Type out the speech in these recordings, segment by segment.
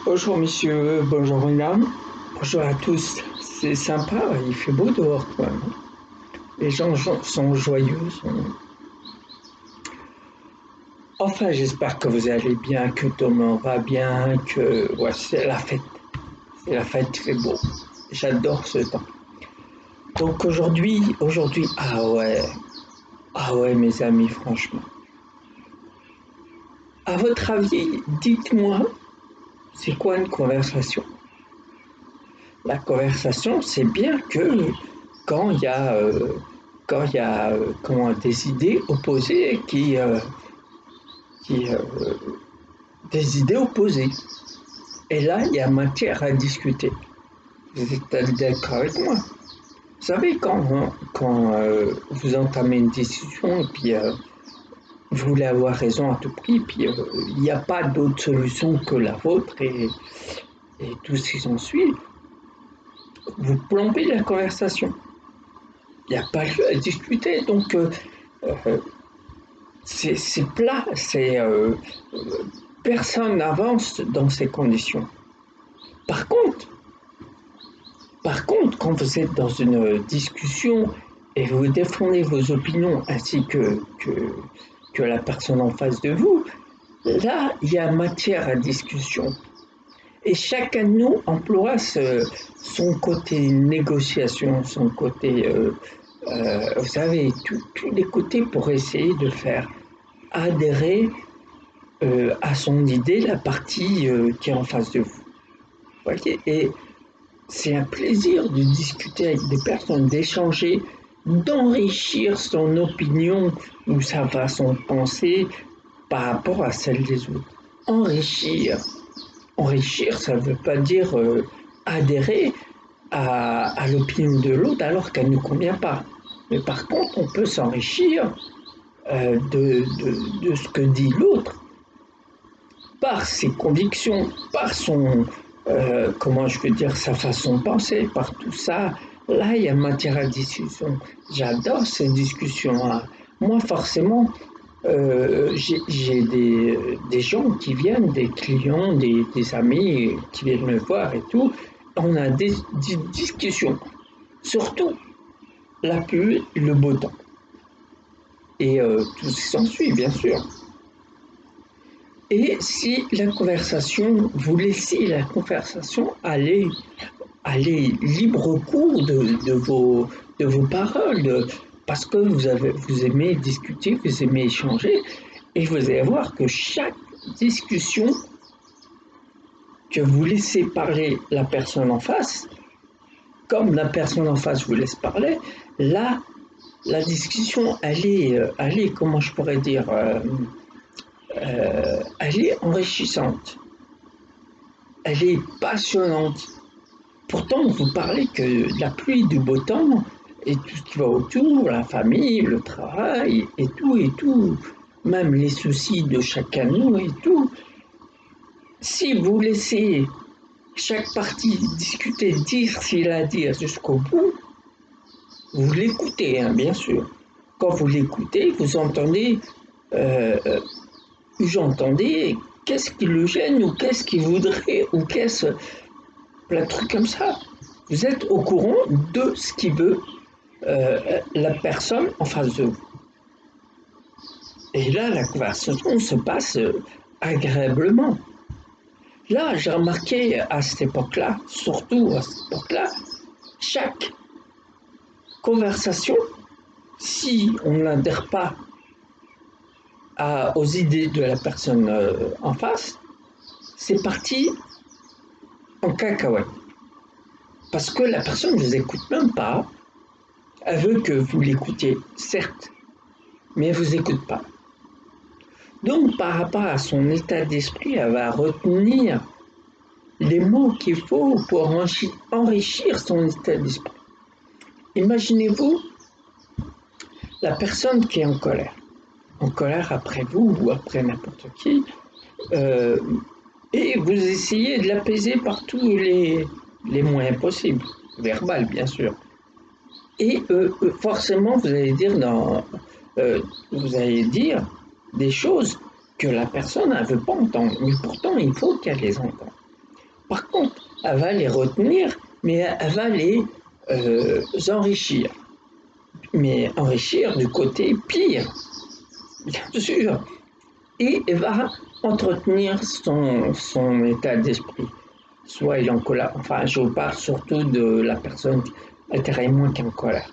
Bonjour messieurs, bonjour mesdames, bonjour à tous. C'est sympa, il fait beau dehors quand même. Les gens sont joyeux. Enfin, j'espère que vous allez bien, que tout le monde va bien, que ouais, c'est la fête. C'est la fête, il fait beau. J'adore ce temps. Donc aujourd'hui, ah ouais mes amis, franchement. À votre avis, dites-moi, c'est quoi une conversation? La conversation, c'est bien que quand il y a, euh, quand il y a comment, des idées opposées qui des idées opposées. Et là, il y a matière à discuter. Vous êtes d'accord avec moi? Vous savez, quand vous entamez une discussion et puis vous voulez avoir raison à tout prix, puis il n'y a pas d'autre solution que la vôtre et tout ce qui s'ensuit, vous plombez la conversation. Il n'y a pas lieu à discuter. Donc, euh, c'est plat, personne n'avance dans ces conditions. Par contre, quand vous êtes dans une discussion et vous défendez vos opinions ainsi que la personne en face de vous, là, il y a matière à discussion. Et chacun de nous emploie son côté négociation, son côté, vous savez, tous les côtés pour essayer de faire adhérer à son idée la partie qui est en face de vous. Voyez, et c'est un plaisir de discuter avec des personnes, d'échanger, d'enrichir son opinion ou sa façon de penser par rapport à celle des autres. Enrichir. Enrichir, ça ne veut pas dire adhérer à l'opinion de l'autre alors qu'elle ne nous convient pas. Mais par contre, on peut s'enrichir de ce que dit l'autre par ses convictions, par son, comment je peux dire, sa façon de penser, par tout ça. Là, il y a matière à discussion. J'adore ces discussions-là. Moi, forcément, j'ai des gens qui viennent, des clients, des amis qui viennent me voir et tout. On a des discussions, surtout la pluie, le beau temps et tout ce qui s'ensuit, bien sûr. Et si la conversation, vous laissez la conversation aller libre cours de vos paroles, parce que vous aimez discuter, vous aimez échanger, et vous allez voir que chaque discussion que vous laissez parler la personne en face, comme la personne en face vous laisse parler, là, la discussion, elle est comment je pourrais dire, elle est enrichissante, elle est passionnante. Pourtant, vous parlez que de la pluie, du beau temps, et tout ce qui va autour, la famille, le travail, et tout, même les soucis de chacun de nous et tout. Si vous laissez chaque partie discuter, dire ce qu'il a à dire jusqu'au bout, vous l'écoutez, hein, bien sûr. Quand vous l'écoutez, euh, vous entendez qu'est-ce qui le gêne ou qu'est-ce qu'il voudrait ou qu'est-ce plein de trucs comme ça. Vous êtes au courant de ce qu'il veut la personne en face de vous. Et là, la conversation se passe agréablement. Là, j'ai remarqué à cette époque-là, surtout à cette époque-là, chaque conversation, si on n'adhère pas aux idées de la personne en face, c'est parti en cacahuète. Parce que la personne ne vous écoute même pas. Elle veut que vous l'écoutiez, certes, mais elle ne vous écoute pas. Donc, par rapport à son état d'esprit, elle va retenir les mots qu'il faut pour enrichir son état d'esprit. Imaginez-vous la personne qui est en colère après vous ou après n'importe qui, euh, et vous essayez de l'apaiser par tous les moyens possibles, verbal bien sûr. Et forcément, vous allez dire des choses que la personne ne veut pas entendre, mais pourtant il faut qu'elle les entende. Par contre, elle va les retenir, mais elle va les enrichir. Mais enrichir du côté pire, bien sûr. Et elle va entretenir son état d'esprit. Soit il est en colère, enfin je parle surtout de la personne intérieurement qui est en colère.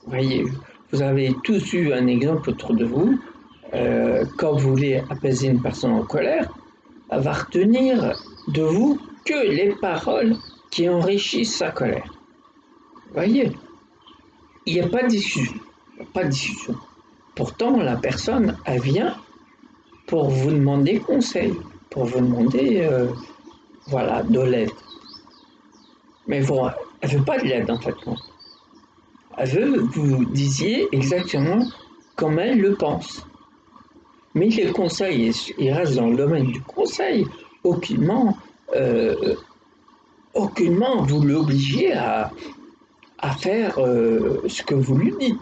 Vous voyez, vous avez tous eu un exemple autour de vous. Quand vous voulez apaiser une personne en colère, elle va retenir de vous que les paroles qui enrichissent sa colère. Vous voyez, il n'y a pas de discussion. Pas de discussion. Pourtant, la personne, elle vient pour vous demander conseil, pour vous demander voilà, de l'aide. Mais bon, elle ne veut pas de l'aide en fait. Non. Elle veut que vous disiez exactement comme elle le pense. Mais les conseils, ils restent dans le domaine du conseil. Aucunement, aucunement vous l'obligez à faire ce que vous lui dites.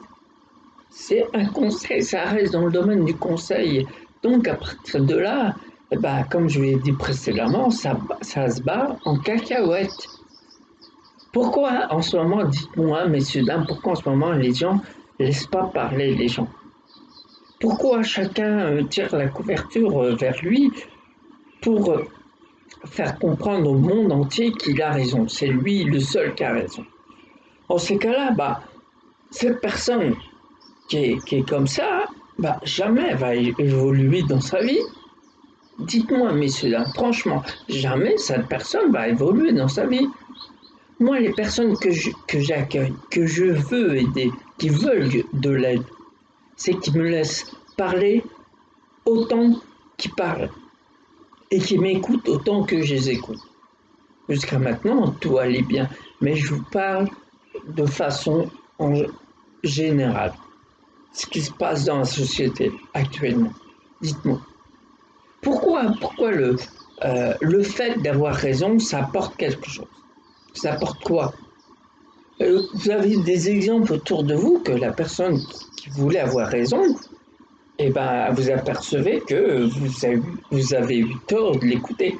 C'est un conseil, ça reste dans le domaine du conseil. Donc à partir de là, bah, comme je l'ai dit précédemment, ça se bat en cacahuète. Pourquoi en ce moment, dites-moi, messieurs, dames, pourquoi en ce moment les gens ne laissent pas parler les gens? Pourquoi chacun tire la couverture vers lui pour faire comprendre au monde entier qu'il a raison? C'est lui le seul qui a raison. En ces cas-là, bah, cette personne qui est comme ça, bah, jamais elle va évoluer dans sa vie. Dites-moi, messieurs, dames, franchement, jamais cette personne va évoluer dans sa vie. Moi, les personnes que j'accueille, que je veux aider, qui veulent de l'aide, c'est qu'ils me laissent parler autant qu'ils parlent et qu'ils m'écoutent autant que je les écoute. Jusqu'à maintenant, tout allait bien, mais je vous parle de façon en générale. Ce qui se passe dans la société actuellement. Dites-moi. Pourquoi le fait d'avoir raison, ça apporte quelque chose? Ça apporte quoi? Vous avez des exemples autour de vous que la personne qui voulait avoir raison, eh ben, vous apercevez que vous avez eu tort de l'écouter.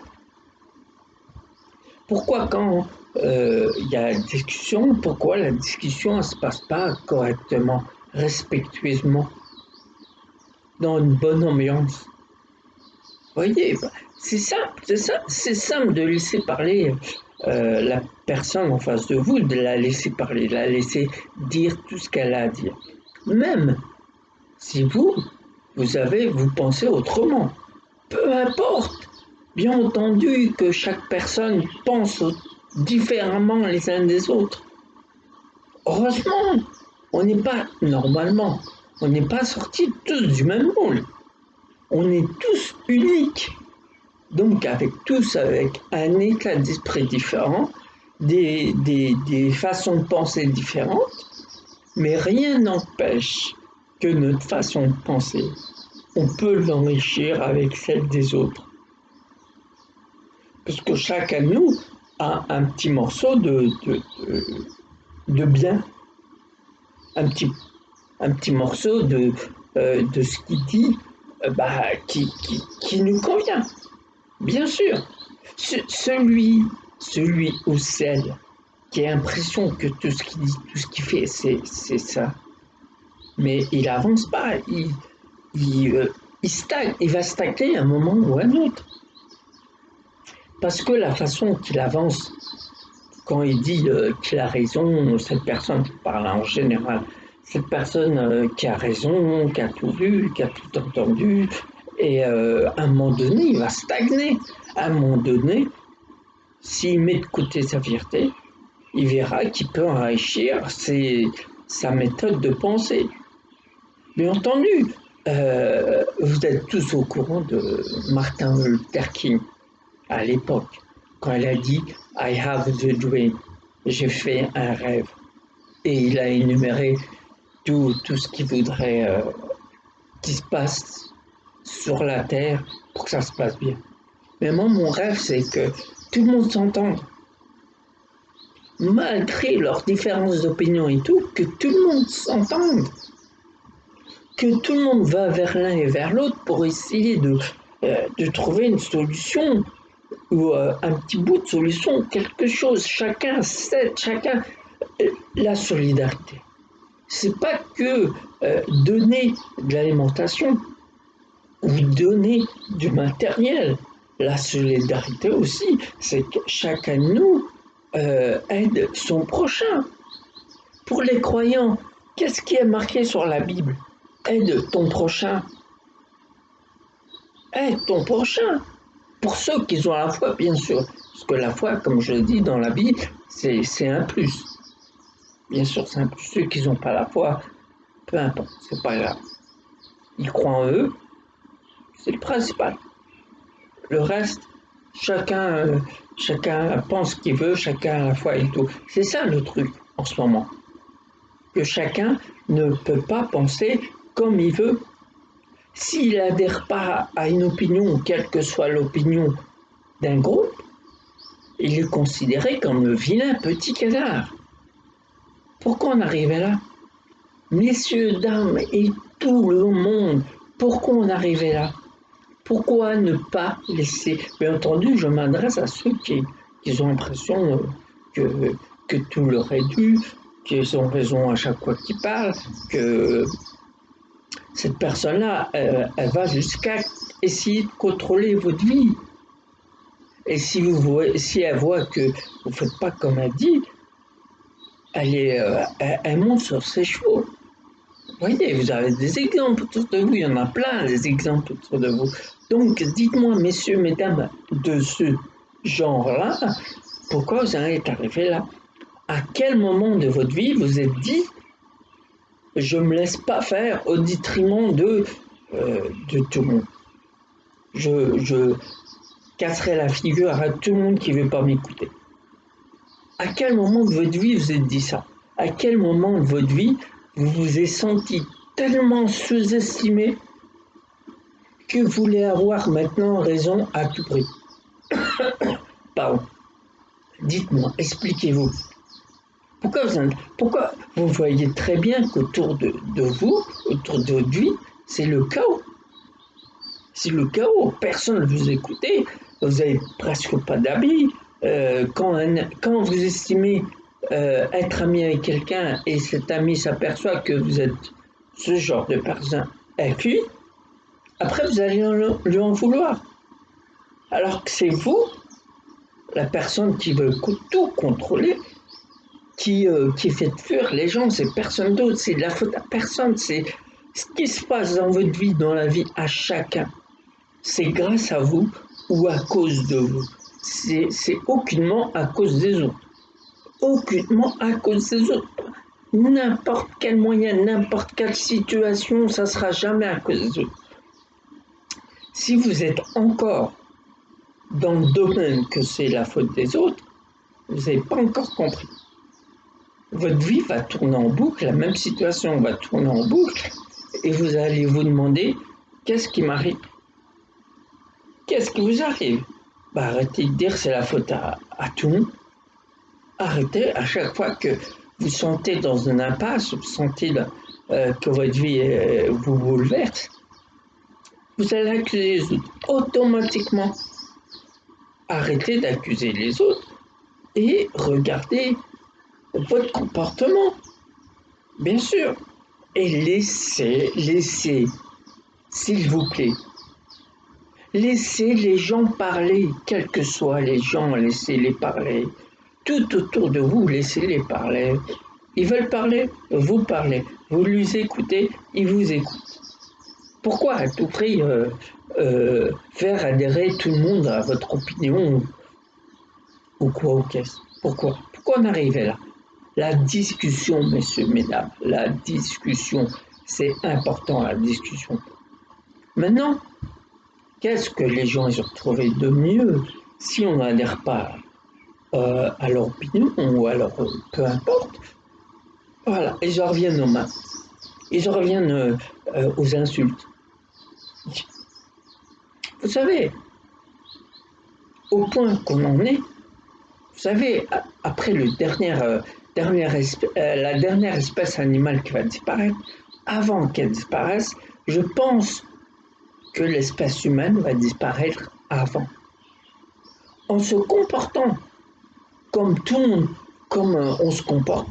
Pourquoi quand il y a une discussion, pourquoi la discussion ne se passe pas correctement, respectueusement, dans une bonne ambiance? Vous voyez, c'est simple de laisser parler la personne en face de vous, de la laisser parler, de la laisser dire tout ce qu'elle a à dire. Même si vous pensez autrement. Peu importe. Bien entendu que chaque personne pense différemment les uns des autres. Heureusement, on n'est pas, normalement, on n'est pas sortis tous du même moule. On est tous uniques. Donc avec un état d'esprit différent, des façons de penser différentes, mais rien n'empêche que notre façon de penser, on peut l'enrichir avec celle des autres. Parce que chacun de nous a un petit morceau de bien, un petit morceau de ce qu'il dit qui nous convient. Bien sûr, celui ou celle qui a l'impression que tout ce qu'il dit, tout ce qu'il fait, c'est ça. Mais il avance pas, il stagne, il va stagner à un moment ou à un autre. Parce que la façon qu'il avance, quand il dit qu'il a raison, cette personne, je parle en général, cette personne qui a raison, qui a tout vu, qui a tout entendu, et à un moment donné, il va stagner. À un moment donné, s'il met de côté sa fierté, il verra qu'il peut enrichir sa méthode de pensée. Bien entendu, vous êtes tous au courant de Martin Luther King à l'époque, quand il a dit « I have the dream », j'ai fait un rêve. Et il a énuméré tout ce qu'il voudrait qu'il se passe sur la Terre pour que ça se passe bien. Mais moi, mon rêve, c'est que tout le monde s'entende. Malgré leurs différences d'opinion et tout, que tout le monde s'entende. Que tout le monde va vers l'un et vers l'autre pour essayer de trouver une solution ou un petit bout de solution, quelque chose. Chacun sait, chacun la solidarité. C'est pas que donner de l'alimentation ou donner du matériel. La solidarité aussi, c'est que chacun de nous aide son prochain. Pour les croyants, qu'est-ce qui est marqué sur la Bible? Aide ton prochain. Aide ton prochain. Pour ceux qui ont la foi, bien sûr. Parce que la foi, comme je le dis dans la Bible, c'est un plus. Bien sûr, c'est un plus. Ceux qui n'ont pas la foi, peu importe, c'est pas grave. Ils croient en eux, c'est le principal. Le reste, chacun pense ce qu'il veut, chacun a la foi et tout. C'est ça le truc en ce moment. Que chacun ne peut pas penser comme il veut. S'il n'adhère pas à une opinion, quelle que soit l'opinion d'un groupe, il est considéré comme le vilain petit canard. Pourquoi on arrivait là? Messieurs, dames et tout le monde, pourquoi on arrivait là? Pourquoi ne pas laisser? Bien entendu, je m'adresse à ceux qui ont l'impression que tout leur est dû, qu'ils ont raison à chaque fois qu'ils parlent, que cette personne-là, elle va jusqu'à essayer de contrôler votre vie. Et si elle voit que vous ne faites pas comme elle dit, elle monte sur ses chevaux. Vous voyez, vous avez des exemples autour de vous, il y en a plein des exemples autour de vous. Donc, dites-moi, messieurs, mesdames, de ce genre-là, pourquoi vous en êtes arrivé là? À quel moment de votre vie vous êtes dit, je ne me laisse pas faire au détriment de tout le monde? Je casserai la figure à tout le monde qui ne veut pas m'écouter. À quel moment de votre vie vous êtes dit ça? À quel moment de votre vie vous vous êtes senti tellement sous-estimé que vous voulez avoir maintenant raison à tout prix? Pardon. Dites-moi, expliquez-vous. Pourquoi vous voyez très bien qu'autour de vous, autour de votre vie, c'est le chaos. C'est le chaos. Personne ne vous écoute. Vous n'avez presque pas d'amis. Quand vous estimez être ami avec quelqu'un et cet ami s'aperçoit que vous êtes ce genre de personne, elle fuit, après vous allez lui en vouloir. Alors que c'est vous, la personne qui veut tout contrôler, qui fait fuir les gens, c'est personne d'autre, c'est de la faute à personne, c'est ce qui se passe dans votre vie, dans la vie à chacun. C'est grâce à vous ou à cause de vous. C'est aucunement à cause des autres. Aucunement à cause des autres. N'importe quel moyen, n'importe quelle situation, ça ne sera jamais à cause des autres. Si vous êtes encore dans le domaine que c'est la faute des autres, vous n'avez pas encore compris. Votre vie va tourner en boucle, la même situation va tourner en boucle, et vous allez vous demander, qu'est-ce qui m'arrive? Qu'est-ce qui vous arrive? Arrêtez de dire c'est la faute à tout le monde. Arrêtez à chaque fois que vous sentez dans une impasse, vous sentez que votre vie vous bouleverse, vous allez accuser les autres automatiquement. Arrêtez d'accuser les autres et regardez votre comportement, bien sûr, et laissez, s'il vous plaît, laissez les gens parler, quels que soient les gens, laissez-les parler. Tout autour de vous, laissez-les parler. Ils veulent parler, vous parlez. Vous les écoutez, ils vous écoutent. Pourquoi à tout prix faire adhérer tout le monde à votre opinion ou quoi ou qu'est-ce? Pourquoi on arrivait là? La discussion, messieurs, mesdames, la discussion, c'est important, la discussion. Maintenant, qu'est-ce que les gens ont trouvé de mieux si on n'adhère pas à leur opinion ou à leur peu importe? Voilà, ils en reviennent aux mains. Ils en reviennent aux insultes. Vous savez, au point qu'on en est, vous savez, après la dernière espèce animale qui va disparaître, avant qu'elle disparaisse, je pense que l'espèce humaine va disparaître avant. en se comportant comme tout le monde, comme on se comporte.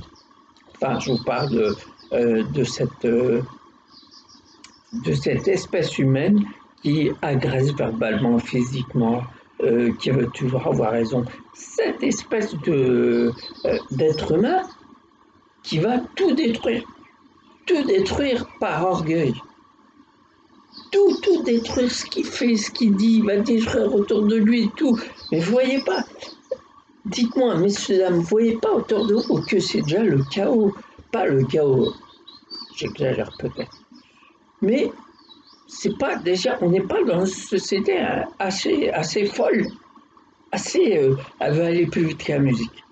Enfin, je vous parle de cette espèce humaine qui agresse verbalement, physiquement, qui veut toujours avoir raison. Cette espèce d'être humain qui va tout détruire par orgueil. Tout détruire, ce qu'il fait, ce qu'il dit, il va détruire autour de lui et tout. Mais vous voyez pas, dites-moi, messieurs, dames, vous voyez pas autour de vous que c'est déjà le chaos. Pas le chaos, j'exagère peut-être. Mais c'est pas déjà, on n'est pas dans une société assez folle, elle veut aller plus vite que la musique.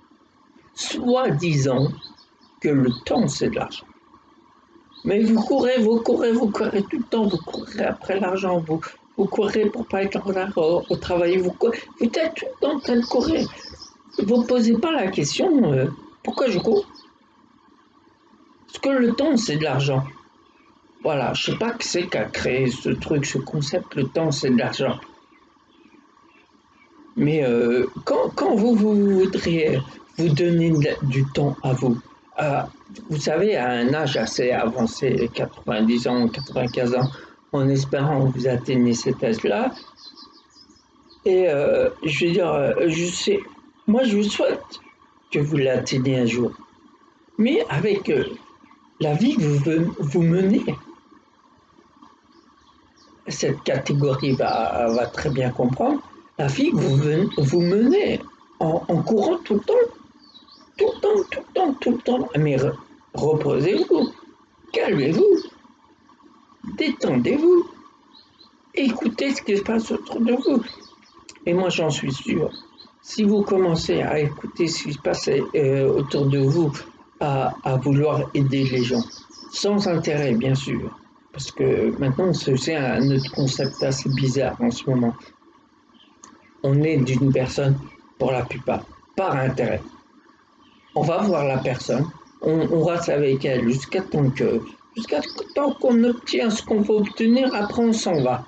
Soi-disant que le temps c'est de l'argent. Mais vous courez tout le temps, vous courez après l'argent, vous courez pour pas être en retard au travail, vous êtes tout le temps en train de courir. Vous ne posez pas la question pourquoi je cours. Parce que le temps c'est de l'argent. Voilà, je sais pas que c'est qu'a créé ce truc, ce concept, le temps c'est de l'argent. Mais quand vous voudriez vous donner du temps à vous, vous savez, à un âge assez avancé, 90 ans, 95 ans, en espérant que vous atteignez cet âge-là, et je veux dire, moi je vous souhaite que vous l'atteigniez un jour. Mais avec la vie que vous menez, cette catégorie va très bien comprendre, la vie que vous menez en courant tout le temps. Mais reposez-vous, calmez-vous, détendez-vous, écoutez ce qui se passe autour de vous. Et moi, j'en suis sûr, si vous commencez à écouter ce qui se passe autour de vous, à vouloir aider les gens, sans intérêt, bien sûr, parce que maintenant, c'est un autre concept assez bizarre en ce moment. On aide une personne, pour la plupart, par intérêt. On va voir la personne, on reste avec elle jusqu'à temps qu'on obtient ce qu'on veut obtenir, après on s'en va.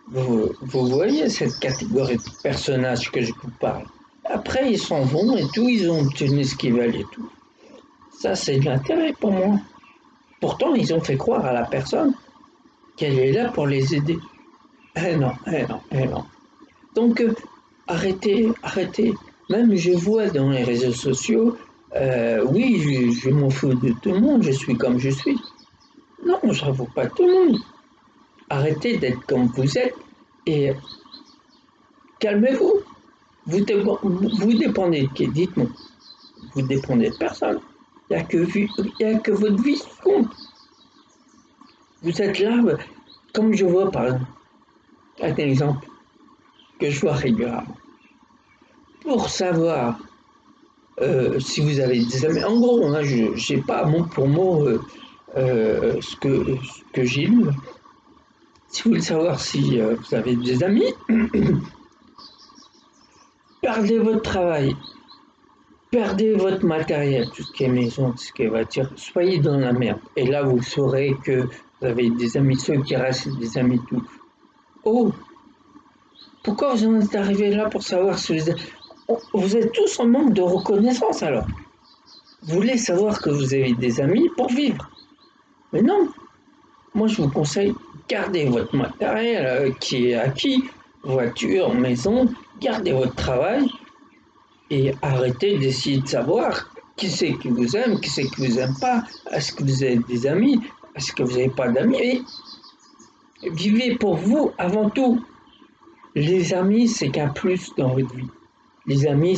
Vous voyez cette catégorie de personnages que je vous parle. Après ils s'en vont et tout, ils ont obtenu ce qu'ils veulent et tout. Ça c'est de l'intérêt pour moi. Pourtant ils ont fait croire à la personne qu'elle est là pour les aider. Eh non. Donc arrêtez. Même je vois dans les réseaux sociaux, oui, je m'en fous de tout le monde, je suis comme je suis. Non, je ne fous pas tout le monde. Arrêtez d'être comme vous êtes et calmez-vous. Vous dépendez de qui? Dites-moi. Vous dépendez de personne. Il n'y a que votre vie qui compte. Vous êtes là, comme je vois par exemple, un exemple que je vois régulièrement. Pour savoir si vous avez des amis, en gros, hein, je n'ai pas mot pour mot ce que j'ai lu. Si vous voulez savoir si vous avez des amis, perdez votre travail, perdez votre matériel, tout ce qui est maison, tout ce qui est voiture, soyez dans la merde. Et là, vous saurez que vous avez des amis, ceux qui restent des amis tout. Oh, pourquoi vous en êtes arrivé là pour savoir si vous êtes tous en manque de reconnaissance alors? Vous voulez savoir que vous avez des amis pour vivre. Mais non, moi je vous conseille, gardez votre matériel qui est acquis, voiture, maison, gardez votre travail et arrêtez d'essayer de savoir qui c'est qui vous aime, qui c'est qui vous aime pas, est-ce que vous avez des amis, est-ce que vous n'avez pas d'amis. Et vivez pour vous avant tout. Les amis, c'est qu'un plus dans votre vie. Les amis,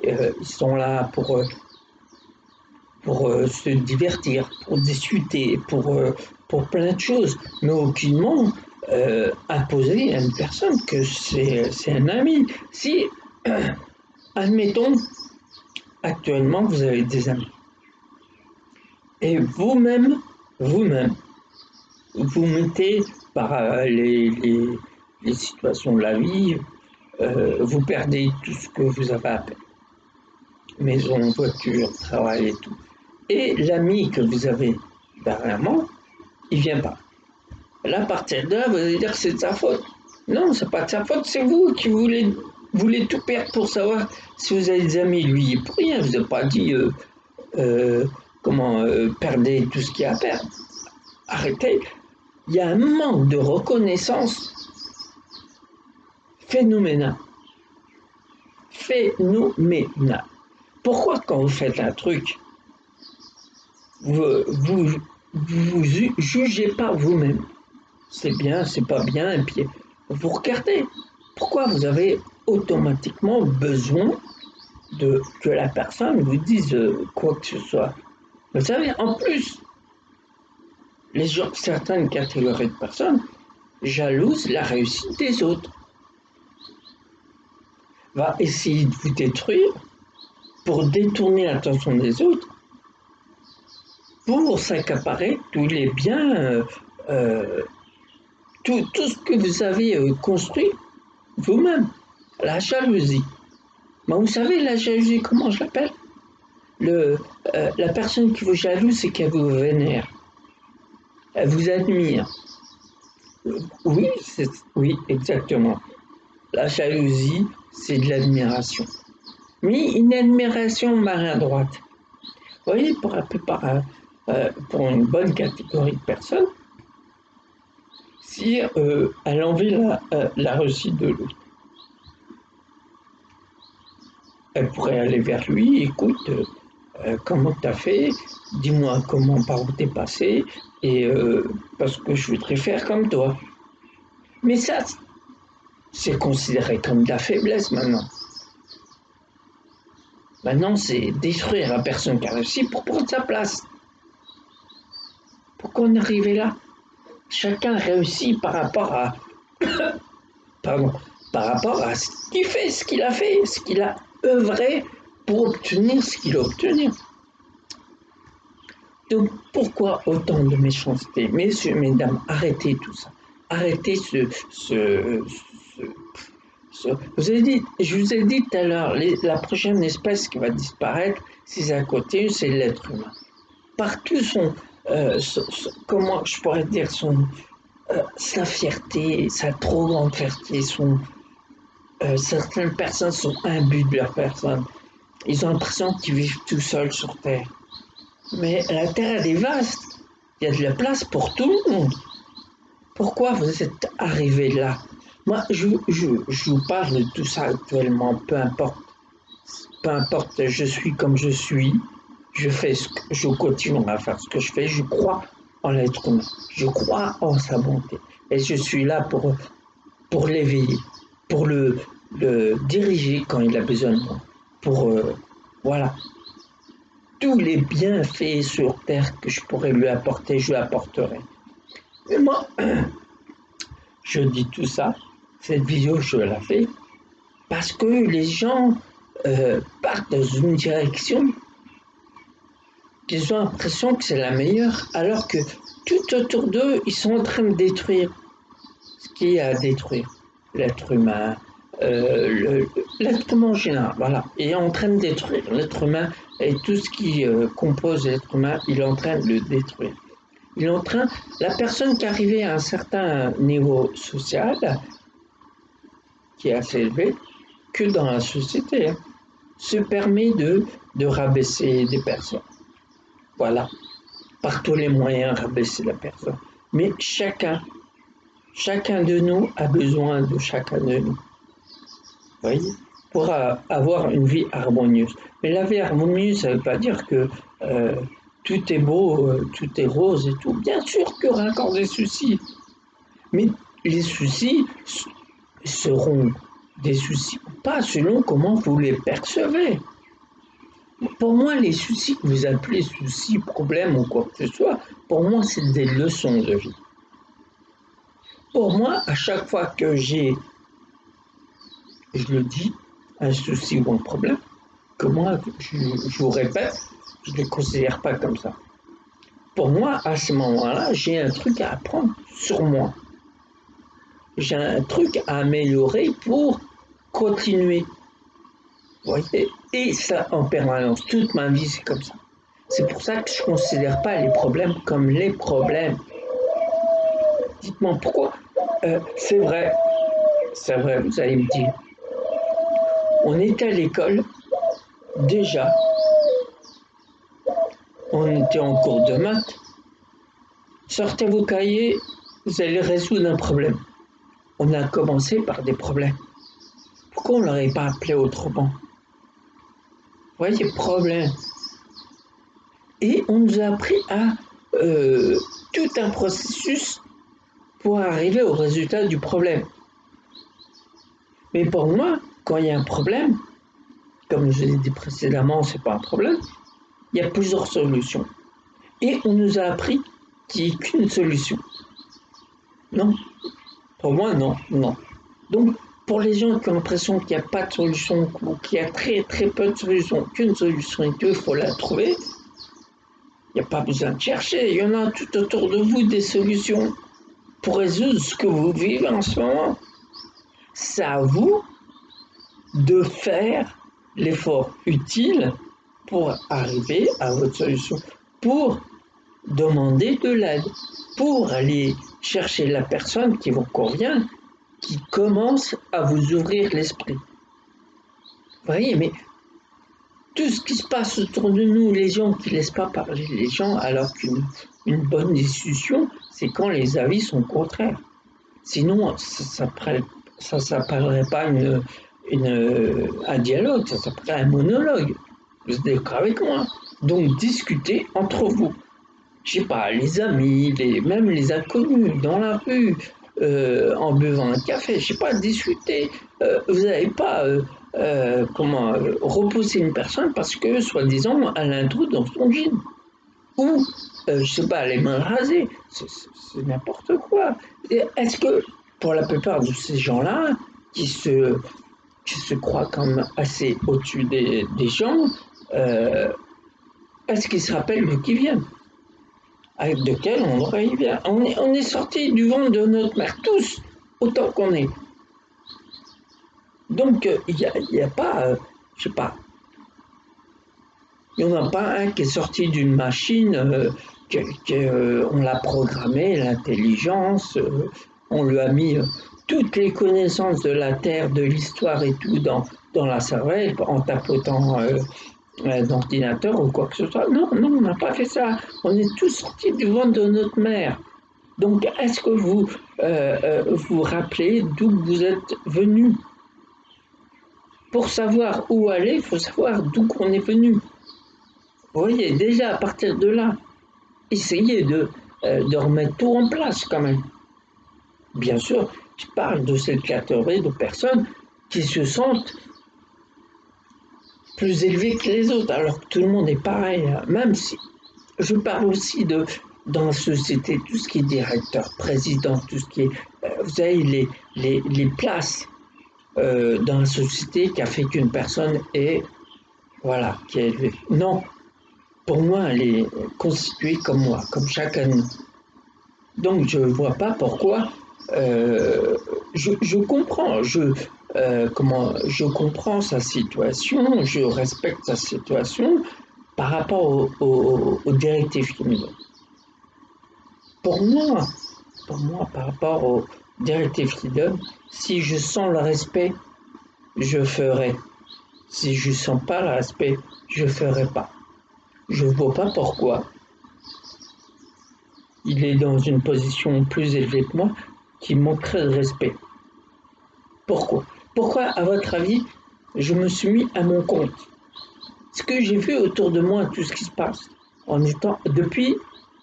ils sont là pour se divertir, pour discuter, pour plein de choses, mais aucunement imposer à une personne que c'est un ami. Si, admettons, actuellement, vous avez des amis, et vous-même, vous mettez par les situations de la vie, vous perdez tout ce que vous avez à perdre. Maison, voiture, travail et tout. Et l'ami que vous avez dernièrement, il vient pas. Là, à partir de là, vous allez dire que c'est de sa faute. Non, c'est pas de sa faute, c'est vous qui voulez Vous voulez tout perdre pour savoir si vous avez des amis. Lui, il est pour rien. Je vous ai pas dit euh, comment perdez tout ce qu'il y a à perdre. Arrêtez. Il y a un manque de reconnaissance phénoménal. Phénoménal. Pourquoi quand vous faites un truc, vous jugez pas vous-même? C'est bien, c'est pas bien, et puis vous regardez. Pourquoi vous avez automatiquement besoin que la personne vous dise quoi que ce soit? Vous savez, en plus, certaines catégories de personnes jalousent la réussite des autres. Va essayer de vous détruire pour détourner l'attention des autres, pour s'accaparer tous les biens, tout ce que vous avez construit vous-même. La jalousie. Mais vous savez, la jalousie, comment je l'appelle? La personne qui vous jalouse, c'est qu'elle vous vénère. Elle vous admire. Oui, oui, exactement. La jalousie, c'est de l'admiration. Mais une admiration maladroite. Vous voyez, pour une bonne catégorie de personnes, si elle envie la réussite de l'autre, elle pourrait aller vers lui, écoute, comment tu as fait, dis-moi comment par où t'es passé, et parce que je voudrais faire comme toi. Mais ça, c'est considéré comme de la faiblesse maintenant. Maintenant, c'est détruire la personne qui a réussi pour prendre sa place. Pourquoi on est arrivé là? Chacun réussit par rapport à, pardon, par rapport à ce qu'il fait, ce qu'il a fait, ce qu'il a œuvré pour obtenir ce qu'il a obtenu. Donc pourquoi autant de méchanceté? Messieurs, mesdames, arrêtez tout ça. Arrêtez je vous ai dit tout à l'heure, la prochaine espèce qui va disparaître, c'est à côté, c'est l'être humain. Partout comment je pourrais dire, sa fierté, sa trop grande fierté, certaines personnes sont imbues de leur personne. Ils ont l'impression qu'ils vivent tout seuls sur Terre. Mais la Terre, elle est vaste. Il y a de la place pour tout le monde. Pourquoi vous êtes arrivé là? Moi, je vous parle de tout ça actuellement, peu importe. Peu importe, je suis comme je suis. Je continue à faire ce que je fais. Je crois en l'être humain. Je crois en sa bonté. Et je suis là pour l'éveiller, pour le diriger quand il a besoin de moi. Voilà, tous les bienfaits sur terre que je pourrais lui apporter, je lui apporterai. Mais moi, je dis tout ça, cette vidéo, je la fais parce que les gens partent dans une direction qu'ils ont l'impression que c'est la meilleure, alors que tout autour d'eux, ils sont en train de détruire ce qui est à détruire. L'être humain, l'être humain en général, voilà, il est en train de détruire l'être humain et tout ce qui compose l'être humain, il est en train de le détruire. Il est en train, la personne qui est arrivée à un certain niveau social, qui est assez élevé, que dans la société, hein, se permet de rabaisser des personnes. Voilà, par tous les moyens, rabaisser la personne. Mais chacun de nous a besoin de chacun de nous. Vous voyez, pour avoir une vie harmonieuse. Mais la vie harmonieuse, ça ne veut pas dire que tout est beau, tout est rose et tout. Bien sûr qu'il y aura encore des soucis. Mais les soucis seront des soucis pas selon comment vous les percevez. Pour moi, les soucis que vous appelez soucis, problèmes ou quoi que ce soit, pour moi, c'est des leçons de vie. Pour moi, à chaque fois que je le dis, un souci ou un problème, que moi, je vous répète, je ne les considère pas comme ça. Pour moi, à ce moment-là, j'ai un truc à apprendre sur moi. J'ai un truc à améliorer pour continuer. Vous voyez? Et ça en permanence. Toute ma vie, c'est comme ça. C'est pour ça que je ne considère pas les problèmes comme les problèmes. Dites-moi pourquoi. C'est vrai, vous allez me dire. On était à l'école, déjà, on était en cours de maths. Sortez vos cahiers, vous allez résoudre un problème. On a commencé par des problèmes. Pourquoi on ne l'aurait pas appelé autrement? Vous voyez, problème. Et on nous a appris à tout un processus pour arriver au résultat du problème. Mais pour moi, quand il y a un problème, comme je l'ai dit précédemment, c'est pas un problème, il y a plusieurs solutions. Et on nous a appris qu'il n'y a qu'une solution. Non. Pour moi, non, non. Donc, pour les gens qui ont l'impression qu'il n'y a pas de solution, ou qu'il y a très très peu de solutions, qu'une solution et qu'il faut la trouver, il n'y a pas besoin de chercher. Il y en a tout autour de vous des solutions pour résoudre ce que vous vivez en ce moment. C'est à vous de faire l'effort utile pour arriver à votre solution, pour demander de l'aide, pour aller chercher la personne qui vous convient, qui commence à vous ouvrir l'esprit. Vous voyez, mais tout ce qui se passe autour de nous, les gens qui ne laissent pas parler les gens, alors qu'une bonne discussion, c'est quand les avis sont contraires. Sinon, ça ne s'appellerait pas un dialogue, ça s'appellerait un monologue. Vous êtes d'accord avec moi? Donc, discutez entre vous. Je sais pas, les amis, même les inconnus, dans la rue, en buvant un café, je sais pas, discuter. Vous n'allez pas repousser une personne parce que, soi-disant, elle a un trou dans son jean. Ou, je sais pas, les mains rasées. C'est n'importe quoi. Est-ce que, pour la plupart de ces gens-là, qui se croient quand même assez au-dessus des gens, est-ce qu'ils se rappellent d'où ils viennent? Avec lequel on aurait bien. On est sortis du ventre de notre mère, tous, autant qu'on est. Donc, il n'y a pas, je sais pas, il n'y en a pas un qui est sorti d'une machine, on l'a programmé, l'intelligence, on lui a mis toutes les connaissances de la Terre, de l'histoire et tout dans la cervelle, en tapotant d'ordinateur ou quoi que ce soit. Non, non, on n'a pas fait ça. On est tous sortis du ventre de notre mère. Donc, est-ce que vous vous rappelez d'où vous êtes venu? Pour savoir où aller, il faut savoir d'où on est venu. Vous voyez, déjà à partir de là, essayez de remettre tout en place quand même. Bien sûr, je parle de cette catégorie de personnes qui se sentent plus élevées que les autres, alors que tout le monde est pareil. Même si je parle aussi dans la société, tout ce qui est directeur, président, tout ce qui est, vous savez, les places dans la société qui a fait qu'une personne est, voilà, qui est élevée. Non, pour moi, elle est constituée comme moi, comme chacun de nous. Donc, je ne vois pas pourquoi. Je comprends, je comprends sa situation, je respecte sa situation par rapport aux directives qu'il me donne. Pour moi, par rapport aux directives qu'il donne, si je sens le respect, je ferai. Si je ne sens pas le respect, je ne ferai pas. Je ne vois pas pourquoi il est dans une position plus élevée que moi qui manquerait de respect. Pourquoi? Pourquoi, à votre avis, je me suis mis à mon compte? Ce que j'ai vu autour de moi, tout ce qui se passe, en étant depuis,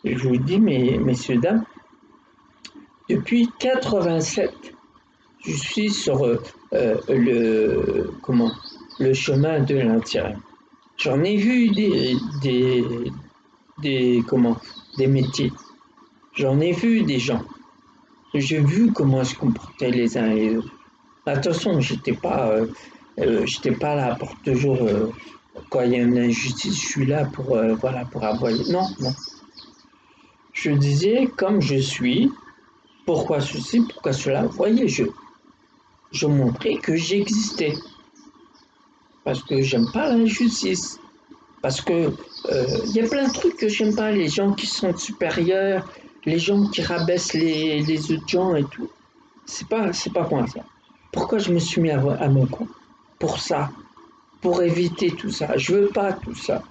je vous dis, messieurs, dames, depuis 87, je suis sur le chemin de l'intérêt. J'en ai vu des métiers. J'en ai vu des gens. J'ai vu comment se comportaient les uns et les autres. Attention, j'étais pas là pour toujours, quand il y a une injustice, je suis là pour, voilà, pour aboyer. Non, non. Je disais comme je suis, pourquoi ceci, pourquoi cela. Vous voyez, je montrais que j'existais. Parce que j'aime pas l'injustice. Parce que y a plein de trucs que j'aime pas, les gens qui sont supérieurs, les gens qui rabaissent les autres gens et tout. C'est pas moi ça. Pourquoi je me suis mis à mon compte? pour ça, pour éviter tout ça. Je veux pas tout ça.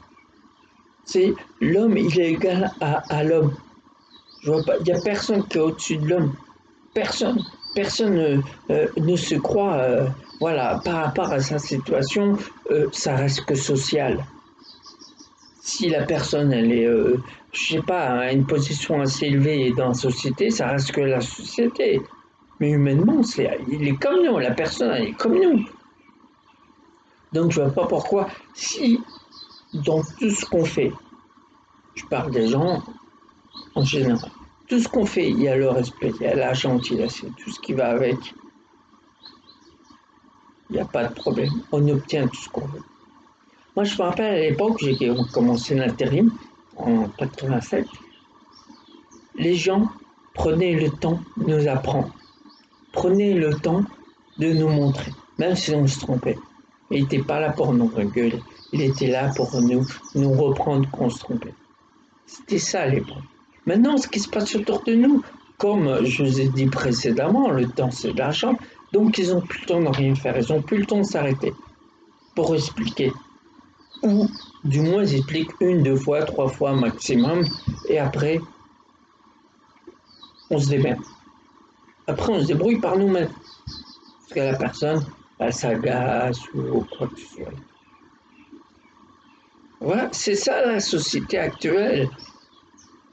C'est l'homme, il est égal à l'homme. Je vois pas, il n'y a personne qui est au-dessus de l'homme. Personne, personne ne se croit, voilà, par rapport à sa situation, ça reste que social. Si la personne, elle est, je sais pas, à une position assez élevée dans la société, ça reste que la société. Mais humainement, il est comme nous, la personne, elle est comme nous. Donc je vois pas pourquoi, si dans tout ce qu'on fait, je parle des gens en général, tout ce qu'on fait, il y a le respect, il y a la gentillesse, tout ce qui va avec, il n'y a pas de problème. On obtient tout ce qu'on veut. Moi, je me rappelle à l'époque, j'ai commencé l'intérim en 87, les gens prenaient le temps de nous apprendre, prenaient le temps de nous montrer, même si on se trompait. Il n'était pas là pour nous regueuler, il était là pour nous reprendre qu'on se trompait. C'était ça à l'époque. Maintenant, ce qui se passe autour de nous, comme je vous ai dit précédemment, le temps c'est de l'argent, donc ils n'ont plus le temps de rien faire, ils n'ont plus le temps de s'arrêter pour expliquer. Ou du moins ils expliquent une, deux fois, trois fois maximum, et après on se démerde. Après on se débrouille par nous-mêmes. Parce que la personne, elle s'agace ou quoi que ce soit. Voilà, c'est ça la société actuelle.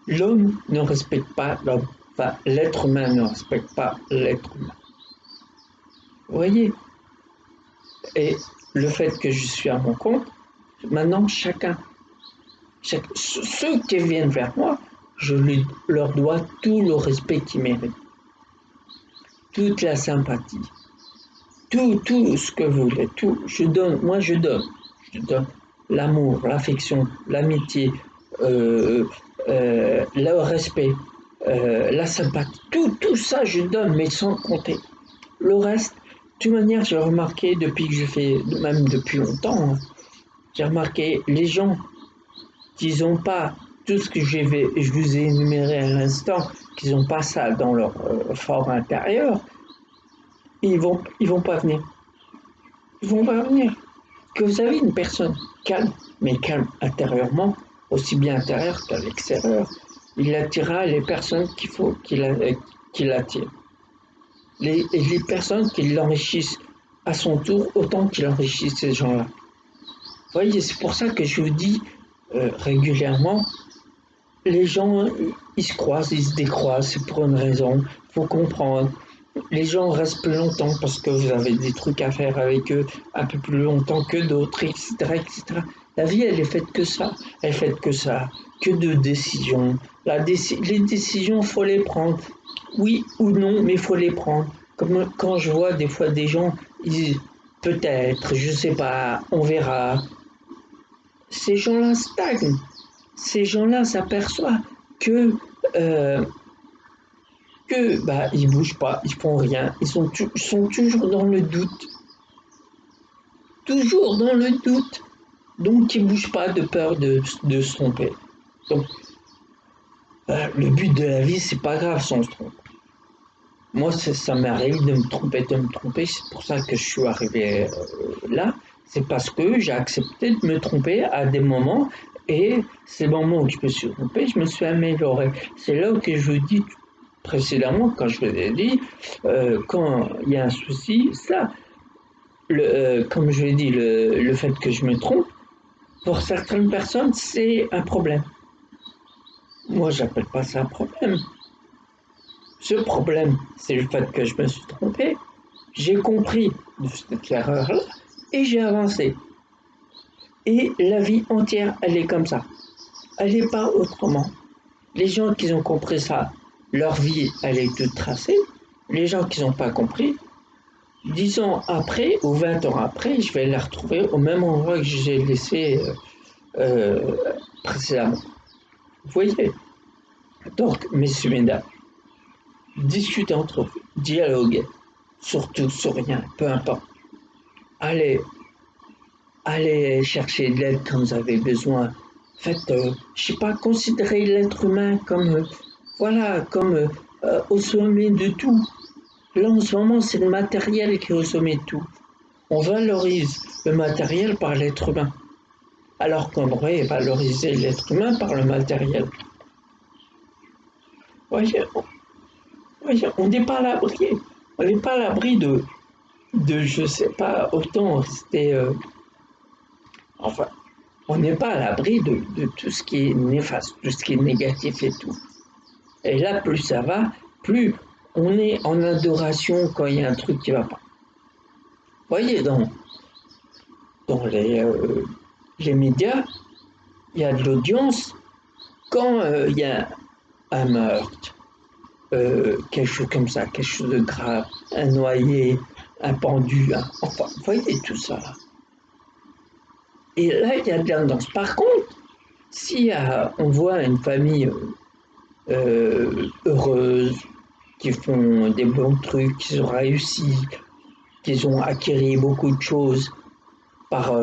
L'homme ne respecte pas l'homme. Enfin, l'être humain ne respecte pas l'être humain. Vous voyez? Et le fait que je suis à mon compte, maintenant ceux qui viennent vers moi, je leur dois tout le respect qu'ils méritent, toute la sympathie, tout ce que vous voulez, tout. Je donne l'amour, l'affection, l'amitié, le respect, la sympathie, tout ça je donne, mais sans compter. Le reste, de toute manière, j'ai remarqué depuis que je fais, même depuis longtemps, hein, j'ai remarqué les gens qui n'ont pas tout ce que je vous ai énuméré à l'instant, qu'ils n'ont pas ça dans leur fort intérieur, ils vont pas venir. Ils vont pas venir. Que vous avez une personne calme, mais calme intérieurement, aussi bien intérieure qu'à l'extérieur, il attirera les personnes qu'il faut qu'il attire. Les personnes qui l'enrichissent à son tour autant qu'il enrichisse ces gens-là. Vous voyez, c'est pour ça que je vous dis régulièrement, les gens, ils se croisent, ils se décroisent, c'est pour une raison, il faut comprendre. Les gens restent plus longtemps parce que vous avez des trucs à faire avec eux un peu plus longtemps que d'autres, etc., etc. La vie, elle est faite que ça. Elle est faite que ça, que de décisions. Les décisions, faut les prendre. Oui ou non, mais il faut les prendre. Comme quand je vois des fois des gens, ils disent peut-être, je sais pas, on verra. Ces gens-là stagnent. Ces gens-là s'aperçoivent que bah, ils bougent pas, ils font rien, ils sont toujours dans le doute, toujours dans le doute, donc ils bougent pas de peur de se tromper. Donc le but de la vie, c'est pas grave si on se trompe. Moi, ça m'arrive de me tromper, c'est pour ça que je suis arrivé là, c'est parce que j'ai accepté de me tromper à des moments, et ces moments où je me suis trompé, je me suis amélioré. C'est là que je vous dis précédemment, quand je vous ai dit, quand il y a un souci, ça, comme je l'ai dit, le fait que je me trompe, pour certaines personnes, c'est un problème. Moi, j'appelle pas ça un problème. Ce problème, c'est le fait que je me suis trompé. J'ai compris de cette erreur-là et j'ai avancé. Et la vie entière, elle est comme ça. Elle n'est pas autrement. Les gens qui ont compris ça, leur vie, elle est toute tracée. Les gens qui n'ont pas compris, 10 ans après ou 20 ans après, je vais les retrouver au même endroit que j'ai laissé euh, précédemment. Vous voyez? Donc, messieurs, mesdames, discutez entre vous, dialoguez, surtout sur rien, peu importe. Allez, allez chercher de l'aide quand vous avez besoin. Faites, je sais pas, considérez l'être humain comme, voilà, comme au sommet de tout. Là, en ce moment, c'est le matériel qui est au sommet de tout. on valorise le matériel par l'être humain, alors qu'on devrait valoriser l'être humain par le matériel. Voyez, on n'est pas à l'abri. On n'est pas à l'abri je sais pas, autant c'était. Enfin, on n'est pas à l'abri de tout ce qui est néfaste, tout ce qui est négatif et tout. Et là, plus ça va, plus on est en adoration quand il y a un truc qui va pas. Voyez, dans les médias, il y a de l'audience quand il y a un meurtre, quelque chose comme ça, quelque chose de grave, un noyé, un pendu, enfin, vous voyez tout ça. Et là, il y a de l'audience. Par contre, si on voit une famille heureuse, qui font des bons trucs, qui ont réussi, qui ont acquis beaucoup de choses par,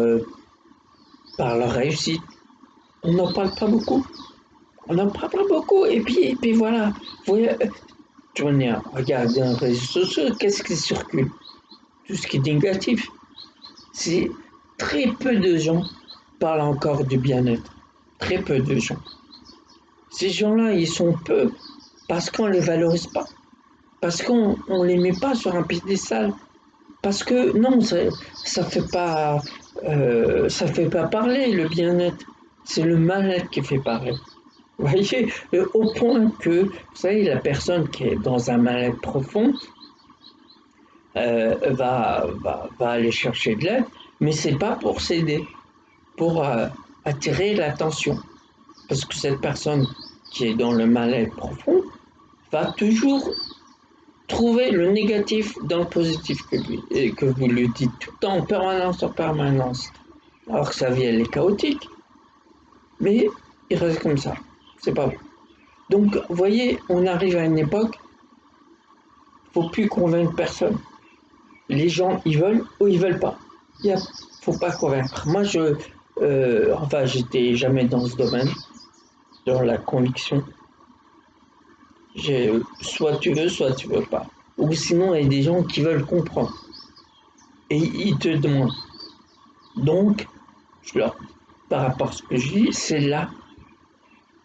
par leur réussite, on n'en parle pas beaucoup. On n'en parle pas beaucoup. Et puis voilà. Vous voyez, tournez, regardez les réseaux sociaux, qu'est-ce qui circule? Tout ce qui est négatif. C'est très peu de gens parlent encore du bien-être. Très peu de gens. Ces gens-là, ils sont peu parce qu'on ne les valorise pas. Parce qu'on ne les met pas sur un piédestal. Parce que non, ça fait pas, ça fait pas parler le bien-être. C'est le mal-être qui fait parler. Vous voyez, au point que, vous savez, la personne qui est dans un mal-être profond va aller chercher de l'aide, mais c'est pas pour s'aider, pour attirer l'attention. Parce que cette personne qui est dans le mal-être profond va toujours trouver le négatif dans le positif que vous lui dites tout le temps, en permanence. Alors que sa vie, elle est chaotique. Mais il reste comme ça. C'est pas bon. Donc, vous voyez, on arrive à une époque, il ne faut plus convaincre personne. Les gens, ils veulent ou ils veulent pas. Il ne faut pas convaincre. Moi, enfin, j'étais jamais dans ce domaine, dans la conviction. Soit tu veux pas. Ou sinon, il y a des gens qui veulent comprendre. Et ils te demandent. Donc, par rapport à ce que je dis, c'est là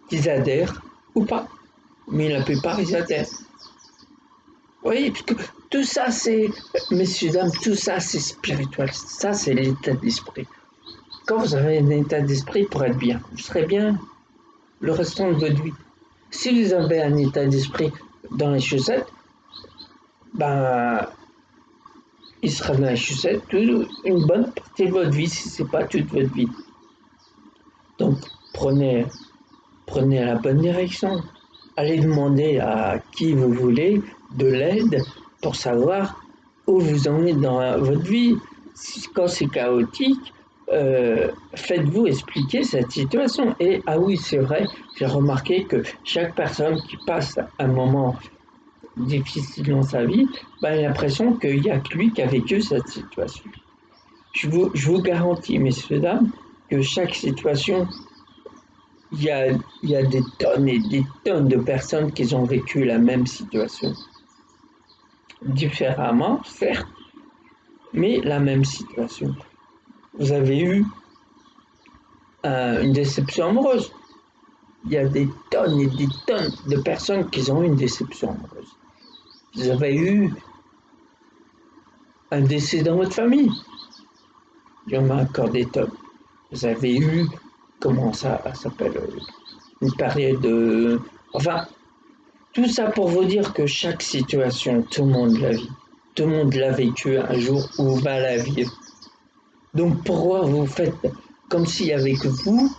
qu'ils adhèrent ou pas. Mais la plupart, ils adhèrent. Vous voyez, parce que tout ça, messieurs, dames, tout ça, c'est spirituel. Ça, c'est l'état d'esprit. Quand vous avez un état d'esprit pour être bien, vous serez bien le restant de votre vie. Si vous avez un état d'esprit dans les chaussettes, ben, il sera dans les chaussettes une bonne partie de votre vie, si ce n'est pas toute votre vie. Donc, prenez la bonne direction. Allez demander à qui vous voulez de l'aide pour savoir où vous en êtes dans votre vie. Quand c'est chaotique, faites-vous expliquer cette situation. Et ah oui, c'est vrai, j'ai remarqué que chaque personne qui passe un moment difficile dans sa vie, ben, a l'impression qu'il n'y a que lui qui a vécu cette situation. Je vous garantis, messieurs, dames, que chaque situation, il y a des tonnes et des tonnes de personnes qui ont vécu la même situation. Différemment, certes, mais la même situation. Vous avez eu une déception amoureuse. Il y a des tonnes et des tonnes de personnes qui ont eu une déception amoureuse. Vous avez eu un décès dans votre famille. Il y en a encore des tonnes. Vous avez eu, comment ça s'appelle, une période de... Enfin, tout ça pour vous dire que chaque situation, tout le monde la vit. Tout le monde l'a vécu un jour ou va la vivre. Donc pourquoi vous faites comme si avec vous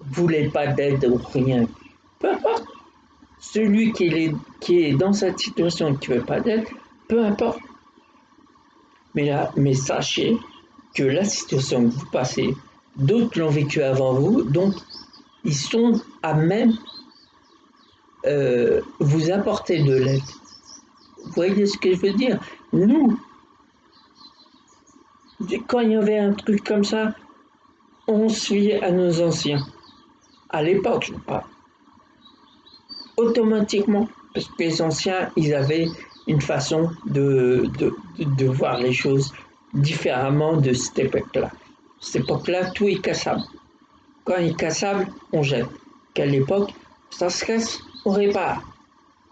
voulez pas d'aide ou rien? Peu importe. Celui qui est dans cette situation et qui ne veut pas d'aide, peu importe. Mais sachez que la situation que vous passez, d'autres l'ont vécu avant vous, donc ils sont à même vous apporter de l'aide. Vous voyez ce que je veux dire? Nous, quand il y avait un truc comme ça, on se fiait à nos anciens. À l'époque, je parle. Automatiquement, parce que les anciens, ils avaient une façon de voir les choses différemment de cette époque-là. Cette époque-là, tout est cassable. Quand il est cassable, on jette. Qu'à l'époque, ça se casse, on répare,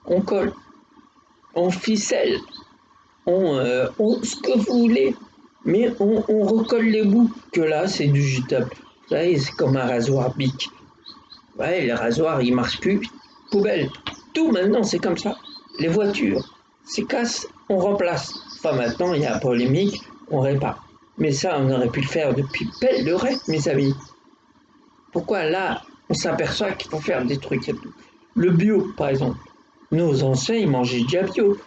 on colle, on ficelle, ce que vous voulez, mais on recolle les bouts. Que là, c'est du jetable. Vous savez, c'est comme un rasoir bic. Ouais, les rasoirs, ils marchent plus. Poubelle. Tout maintenant, c'est comme ça. Les voitures, c'est casse, on remplace. Enfin, maintenant, il y a la polémique, on répare. Mais ça, on aurait pu le faire depuis belle lurette, mes amis. Pourquoi là, on s'aperçoit qu'il faut faire des trucs et tout. Le bio, par exemple. Nos anciens, ils mangeaient déjà bio.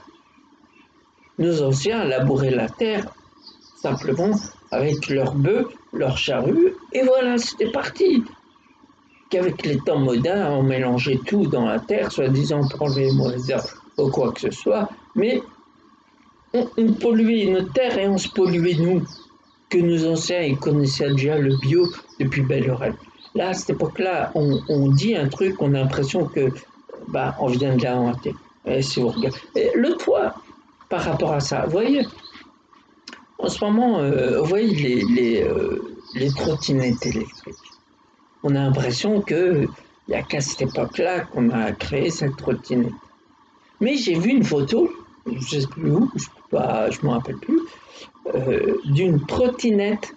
Nos anciens labouraient la terre simplement avec leurs bœufs, leurs charrues, et voilà, c'était parti. Qu'avec les temps modernes, on mélangeait tout dans la terre, soi-disant pour enlever les mauvaises herbes ou quoi que ce soit, mais on polluait notre terre et on se polluait nous, que nos anciens ils connaissaient déjà le bio depuis belle lurette. Là, à cette époque-là, on dit un truc, on a l'impression que bah, on vient de l'inventer. Et si vous regardez. Le toit, par rapport à ça, vous voyez, en ce moment, vous voyez les trottinettes électriques. On a l'impression qu'il n'y a qu'à cette époque-là qu'on a créé cette trottinette. Mais j'ai vu une photo, je ne sais plus où, je ne me rappelle plus, d'une trottinette.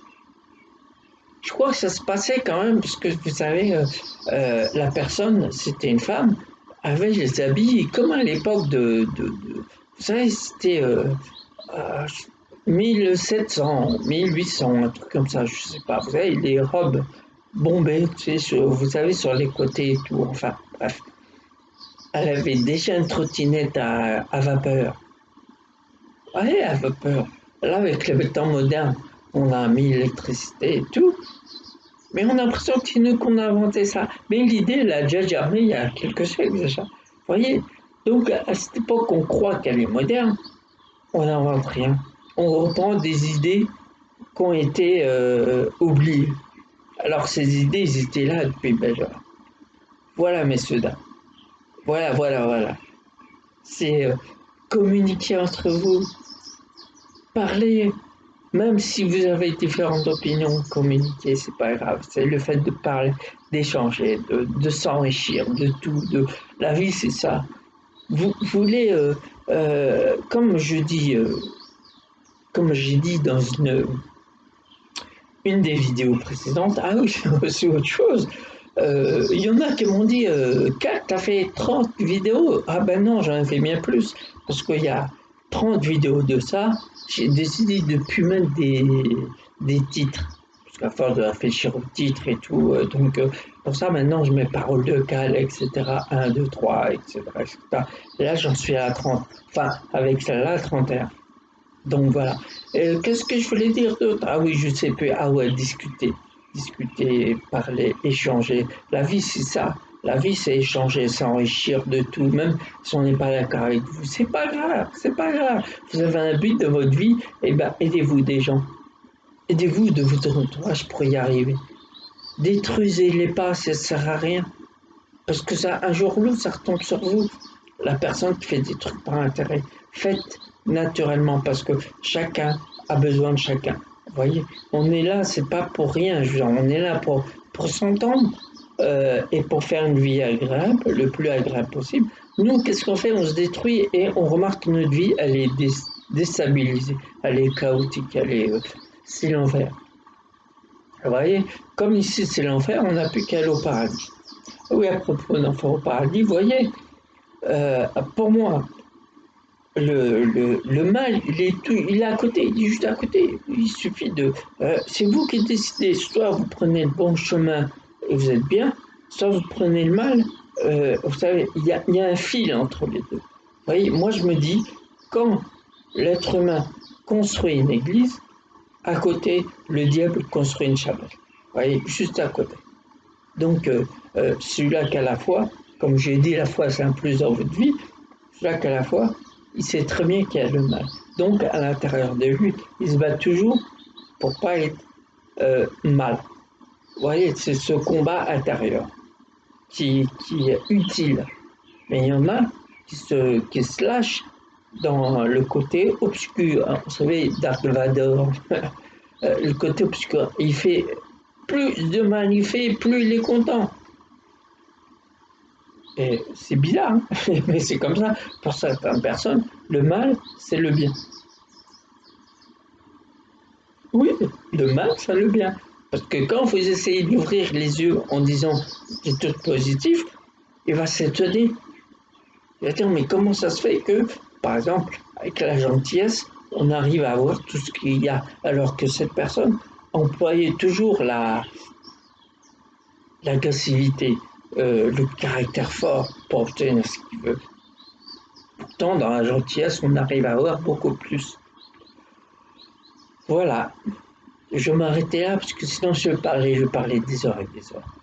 Je crois que ça se passait quand même, parce que vous savez, la personne, c'était une femme, avait les habits comme à l'époque vous savez, c'était 1700, 1800, un truc comme ça, je sais pas. Vous savez, les robes bombées, tu sais, vous savez, sur les côtés et tout, enfin, bref. Elle avait déjà une trottinette à vapeur. Ouais, à vapeur. Là, avec le temps moderne, on a mis l'électricité et tout. Mais on a l'impression que c'est nous qu'on a inventé ça. Mais l'idée, elle a déjà germé il y a quelques siècles déjà. Vous voyez? Donc, à cette époque, on croit qu'elle est moderne. On n'invente rien. On reprend des idées qui ont été oubliées. Alors, ces idées, ils étaient là depuis belle heure. Voilà, messieurs, dames. Voilà, voilà, voilà. C'est communiquer entre vous. Parler, même si vous avez différentes opinions, communiquer, c'est pas grave. C'est le fait de parler, d'échanger, de s'enrichir, de tout. La vie, c'est ça. Vous voulez, comme je dis, comme j'ai dit dans une des vidéos précédentes, ah oui, c'est autre chose. Il y en a qui m'ont dit, Kat, t'as fait 30 vidéos. Ah ben non, j'en ai fait bien plus. Parce qu'il y a 30 vidéos de ça. J'ai décidé de plus mettre des titres. Parce qu'à force de réfléchir aux titres et tout, donc pour ça maintenant je mets paroles de Cal, etc. 1, 2, 3, etc. etc. Et là j'en suis à 30. Enfin, avec celle-là, 31. Donc voilà. Qu'est-ce que je voulais dire d'autre? Ah oui, je sais plus. Ah ouais, discuter. Discuter, parler, échanger. La vie, c'est ça. La vie, c'est échanger, s'enrichir de tout. Même si on n'est pas d'accord avec vous, c'est pas grave, c'est pas grave. Vous avez un but de votre vie, et ben aidez-vous des gens. Aidez-vous de votre entourage pour y arriver. Détruisez-les pas, ça sert à rien. Parce que ça, un jour ou l'autre, ça retombe sur vous. La personne qui fait des trucs par intérêt. Faites naturellement parce que chacun a besoin de chacun. Vous voyez, on est là, c'est pas pour rien. On est là pour s'entendre et pour faire une vie agréable, le plus agréable possible. Nous, qu'est-ce qu'on fait? On se détruit et on remarque que notre vie, elle est déstabilisée, elle est chaotique, c'est l'enfer. Vous voyez, comme ici c'est l'enfer, on n'a plus qu'à aller au paradis. Oui, à propos d'enfer au paradis, vous voyez, pour moi, le mal, il est à côté, il est juste à côté. Il suffit c'est vous qui décidez. Soit vous prenez le bon chemin et vous êtes bien, soit vous prenez le mal. Vous savez, il y a un fil entre les deux. Vous voyez, moi je me dis, quand l'être humain construit une église, à côté, le diable construit une chapelle. Vous voyez, juste à côté. Donc, celui-là qu'à la foi, comme j'ai dit, la foi c'est un plus dans votre vie, celui-là qu'à la fois, il sait très bien qu'il y a le mal. Donc, à l'intérieur de lui, il se bat toujours pour pas être mal. Vous voyez, c'est ce combat intérieur qui est utile. Mais il y en a qui se lâchent dans le côté obscur. Hein. Vous savez, Dark Vador, le côté obscur. Il fait plus de mal il fait, plus il est content. Et c'est bizarre, hein mais c'est comme ça. Pour certaines personnes, le mal, c'est le bien. Oui, le mal, c'est le bien. Parce que quand vous essayez d'ouvrir les yeux en disant c'est tout positif, il va s'étonner. Il va dire mais comment ça se fait que, par exemple, avec la gentillesse, on arrive à avoir tout ce qu'il y a, alors que cette personne employait toujours l'agressivité, le caractère fort pour obtenir ce qu'il veut. Pourtant, dans la gentillesse, on arrive à avoir beaucoup plus. Voilà, je vais m'arrêter là parce que sinon je vais parler des heures et des heures.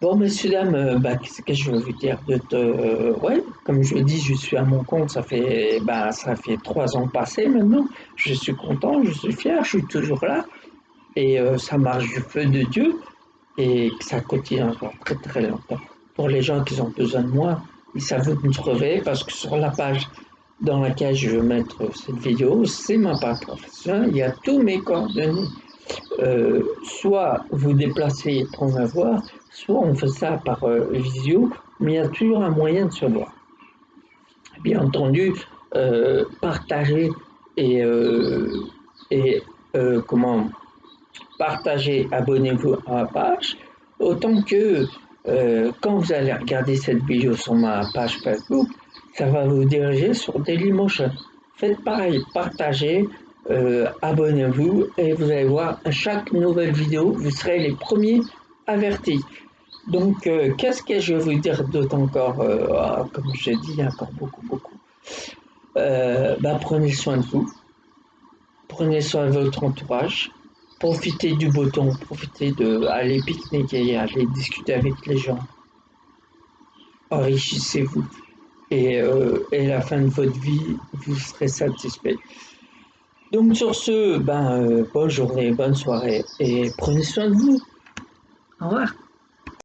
Bon, messieurs, dames, qu'est-ce que je veux vous dire ouais, comme je dis, je suis à mon compte, ça fait 3 ans passés maintenant. Je suis content, je suis fier, je suis toujours là. Et ça marche du feu de Dieu. Et que ça continue encore très très longtemps. Pour les gens qui ont besoin de moi, ils savent me trouver parce que sur la page dans laquelle je vais mettre cette vidéo, c'est ma page professionnelle, il y a tous mes coordonnées. Soit vous déplacez pour me voir, soit on fait ça par visio, mais il y a toujours un moyen de se voir. Bien entendu, partager et, et comment partagez, abonnez-vous à ma page, autant que quand vous allez regarder cette vidéo sur ma page Facebook, ça va vous diriger sur Dailymotion. Faites pareil, partagez, abonnez-vous et vous allez voir à chaque nouvelle vidéo, vous serez les premiers avertis. Donc, qu'est-ce que je vais vous dire d'autre encore comme j'ai dit, encore beaucoup. Prenez soin de vous, prenez soin de votre entourage, profitez du beau temps, profitez d'aller pique-niquer, aller discuter avec les gens, enrichissez-vous et à la fin de votre vie, vous serez satisfait. Donc sur ce, bonne journée, bonne soirée et prenez soin de vous. Au revoir.